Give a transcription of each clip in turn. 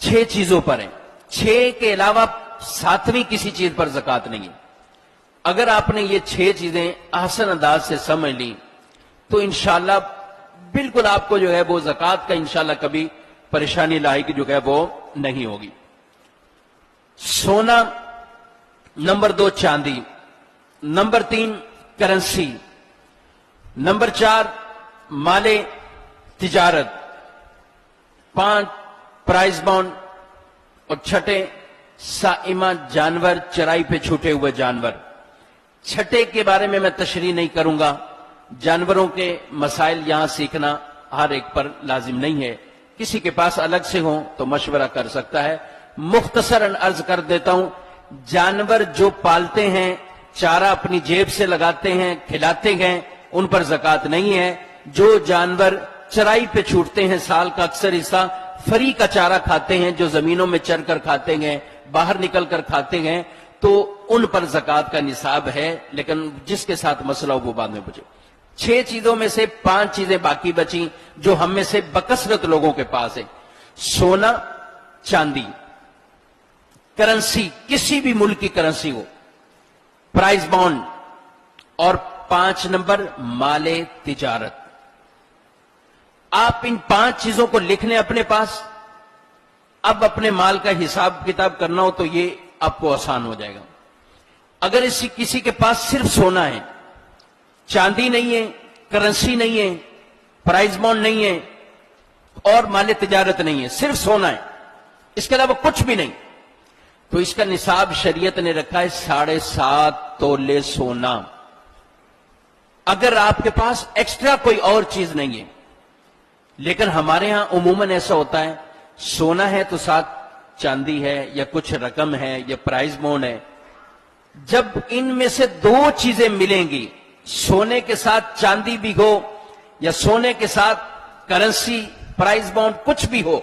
6 चीजों पर है, 6 के अलावा 7वीं किसी चीज पर ज़कात नहीं है। अगर आपने ये 6 चीजें आसान अंदाज से समझ ली तो इंशाल्लाह बिल्कुल आपको जो है वो ज़कात का इंशाल्लाह कभी परेशानी लाएगी जो है वो नहीं होगी। सोना, नंबर 2 चांदी, नंबर 3 करेंसी, नंबर 4 माले तिजारत, 5 प्राइज बॉन्ड और 6 साइमा जानवर, चराई पे छूटे हुए जानवर। 6 के बारे में मैं तशरीह नहीं करूंगा, जानवरों के मसाइल यहां सीखना हर एक पर लाजिम नहीं है, किसी के पास अलग से हो तो मशवरा कर सकता है। मुख्तसरन अर्ज कर देता हूं, जानवर जो पालते हैं, चारा अपनी जेब से लगाते हैं, खिलाते हैं, उन पर ज़कात नहीं है। जो जानवर चराई पे छूटते हैं, साल का अक्सर हिस्सा फरी का चारा खाते हैं, जो जमीनों में चर कर खाते हैं, बाहर निकल कर खाते हैं, तो उन पर ज़कात का निसाब है, लेकिन जिसके साथ मसला हो वो बाद में पूछे। 6 चीजों में से 5 चीजें बाकी बची जो हम में से बकसरत लोगों के पास है। सोना, चांदी, करेंसी, किसी भी मुल्क की करेंसी हो, प्राइज बॉन्ड, और 5 नंबर माले तिजारत। आप इन 5 चीजों को लिख लें अपने पास। अब अपने माल का हिसाब किताब करना हो तो ये आपको आसान हो जाएगा। अगर किसी के पास सिर्फ सोना है, चांदी नहीं है, करेंसी नहीं है, प्राइज बॉन्ड नहीं है और माले तिजारत नहीं है, सिर्फ सोना है, इसके अलावा कुछ भी नहीं, तो इसका निसाब शरीयत ने रखा है 7.5 तोले सोना। अगर आपके पास एक्स्ट्रा कोई और चीज नहीं है, लेकिन हमारे यहां उमूमन ऐसा होता है, सोना है तो साथ चांदी है या कुछ रकम है या प्राइज बॉन्ड है। जब इनमें से 2 चीजें मिलेंगी, सोने के साथ चांदी भी हो या सोने के साथ करेंसी, प्राइज बॉन्ड कुछ भी हो,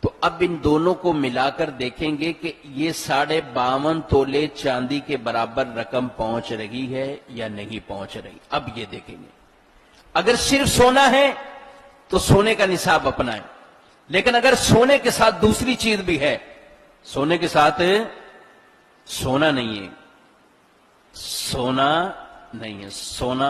तो अब इन दोनों को मिलाकर देखेंगे कि ये 52.5 तोले चांदी के बराबर रकम पहुंच रही है या नहीं पहुंच रही। अब ये देखेंगे। अगर सिर्फ सोना है तो सोने का निसाब अपना है, लेकिन अगर सोने के साथ दूसरी चीज भी है, सोने के साथ सोना नहीं है, सोना नहीं है, सोना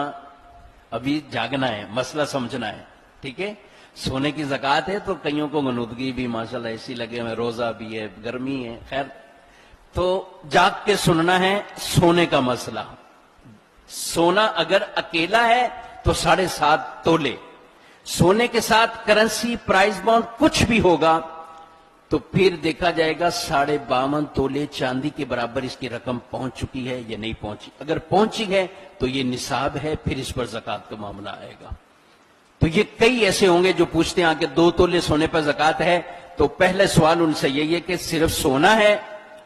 अभी जागना है, मसला समझना है, ठीक है। सोने की ज़कात है तो कईयों को गनुदगी भी माशाल्लाह ऐसी लगे, हमें रोजा भी है, गर्मी है, खैर तो जाग के सुनना है सोने का मसला। सोना अगर अकेला है तो 7.5 तोले, सोने के साथ करेंसी, प्राइज बॉन्ड कुछ भी होगा तो फिर देखा जाएगा 52.5 तोले चांदी के बराबर इसकी रकम पहुंच चुकी है या नहीं पहुंची। अगर पहुंची है तो ये निसाब है, फिर इस पर ज़कात का मामला आएगा। तो ये कई ऐसे होंगे जो पूछते हैं कि 2 तोले सोने पर ज़कात है, तो पहले सवाल उनसे यही है कि सिर्फ सोना है।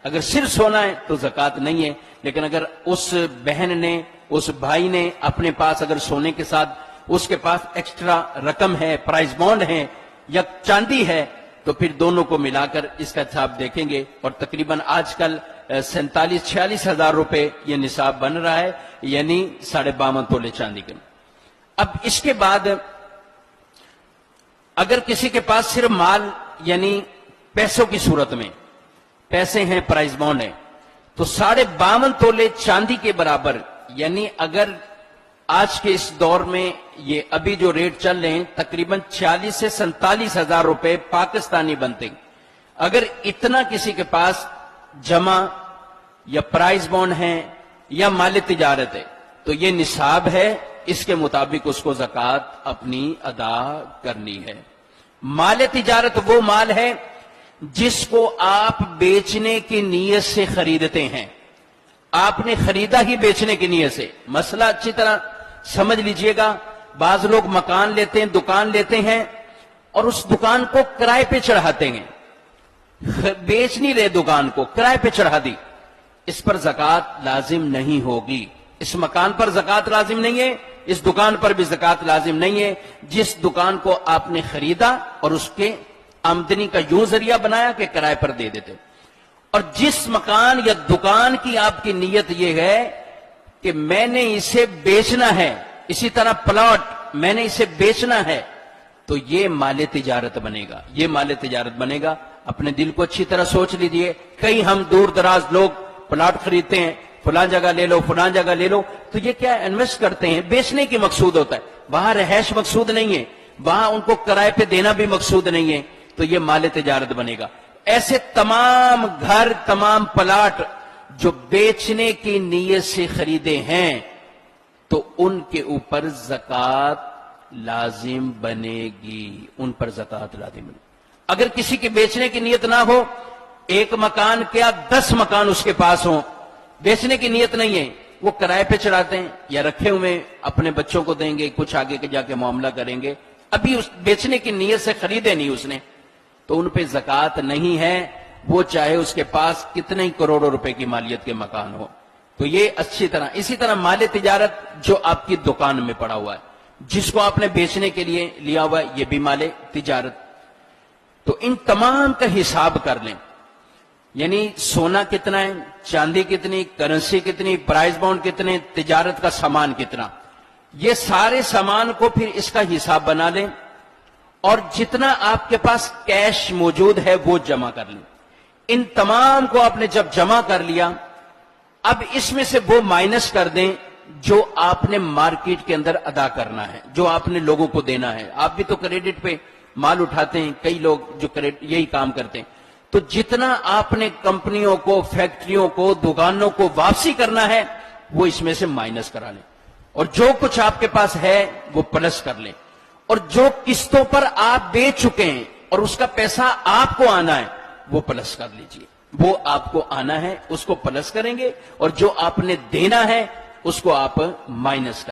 अगर सिर्फ सोना है तो ज़कात नहीं है, लेकिन अगर उस बहन ने, उस भाई ने अपने पास अगर सोने के साथ उसके पास एक्स्ट्रा रकम है, प्राइज बॉन्ड है या चांदी है, तो फिर दोनों को मिलाकर इसका हिसाब देखेंगे और तकरीबन आजकल 47-46 हजार रुपए ये निसाब बन रहा है, यानी 52.5 तोले चांदी का। अब इसके बाद अगर किसी के पास सिर्फ माल यानी पैसों की सूरत में पैसे हैं, प्राइज बॉन्ड है, तो 52.5 तोले चांदी के बराबर, यानी अगर आज के इस दौर में ये अभी जो रेट चल रहे हैं तकरीबन 40 से 47 हजार रुपए पाकिस्तानी बनते। अगर इतना किसी के पास जमा या प्राइज बॉन्ड है या माल तिजारत है तो ये निसाब है, इसके मुताबिक उसको ज़कात अपनी अदा करनी है। माल तिजारत वो माल है जिसको आप बेचने की नीयत से खरीदते हैं, आपने खरीदा ही बेचने की नीयत से। मसला अच्छी तरह समझ लीजिएगा। बाज लोग मकान लेते हैं, दुकान लेते हैं और उस दुकान को किराए पे चढ़ाते हैं, बेच नहीं रहे दुकान को, किराए पे चढ़ा दी, इस पर ज़कात लाजिम नहीं होगी। इस मकान पर ज़कात लाजिम नहीं है, इस दुकान पर भी ज़कात लाजिम नहीं है। जिस दुकान को आपने खरीदा और उसके आमदनी का यूं जरिया बनाया कि किराए पर दे देते, और जिस मकान या दुकान की आपकी नीयत यह है कि मैंने इसे बेचना है, इसी तरह प्लॉट मैंने इसे बेचना है, तो ये माले तिजारत बनेगा, ये माले तिजारत बनेगा। اپنے دل کو اچھی طرح سوچ لیجئے. کئی ہم دور دراز لوگ پلاٹ خریدتے ہیں, فلان جگہ لے لو, فلان جگہ لے لو, تو یہ کیا انویسٹ کرتے ہیں, بیچنے کی مقصود ہوتا ہے. وہاں رہائش مقصود نہیں ہے, وہاں ان کو کرائے پہ دینا بھی مقصود نہیں ہے, تو یہ مال تجارت بنے گا. ایسے تمام گھر, تمام پلاٹ جو بیچنے کی نیت سے خریدے ہیں تو ان کے اوپر زکوٰۃ لازم بنے گی, ان پر زکوٰۃ لازم بنے گی. اگر کسی کی بیچنے کی نیت نہ ہو, ایک مکان کیا 10 مکان اس کے پاس ہوں, بیچنے کی نیت نہیں ہے, وہ کرائے پہ چڑھاتے ہیں یا رکھے ہوئے اپنے بچوں کو دیں گے, کچھ آگے کے جا کے معاملہ کریں گے, ابھی اس بیچنے کی نیت سے خریدے نہیں اس نے, تو ان پہ زکوٰۃ نہیں ہے, وہ چاہے اس کے پاس کتنے ہی کروڑوں روپے کی مالیت کے مکان ہو. تو یہ اچھی طرح. اسی طرح مال تجارت جو آپ کی دکان میں پڑا ہوا ہے, جس کو آپ نے بیچنے کے لیے لیا ہوا ہے, یہ بھی مال تجارت. تو ان تمام کا حساب کر لیں, یعنی سونا کتنا ہے, چاندی کتنی, کرنسی کتنی, پرائز بانڈ کتنے, تجارت کا سامان کتنا, یہ سارے سامان کو پھر اس کا حساب بنا لیں, اور جتنا آپ کے پاس کیش موجود ہے وہ جمع کر لیں. ان تمام کو آپ نے جب جمع کر لیا, اب اس میں سے وہ مائنس کر دیں جو آپ نے مارکیٹ کے اندر ادا کرنا ہے, جو آپ نے لوگوں کو دینا ہے. آپ بھی تو کریڈٹ پہ مال اٹھاتے ہیں, کئی لوگ جو یہی کام کرتے ہیں. تو جتنا آپ نے کمپنیوں کو, فیکٹریوں کو, دکانوں کو واپسی کرنا ہے وہ اس میں سے مائنس کرا لیں, اور جو کچھ آپ کے پاس ہے وہ پلس کر لیں, اور جو قسطوں پر آپ دے چکے ہیں اور اس کا پیسہ آپ کو آنا ہے وہ پلس کر لیجئے. وہ آپ کو آنا ہے اس کو پلس کریں گے, اور جو آپ نے دینا ہے اس کو آپ مائنس کریں.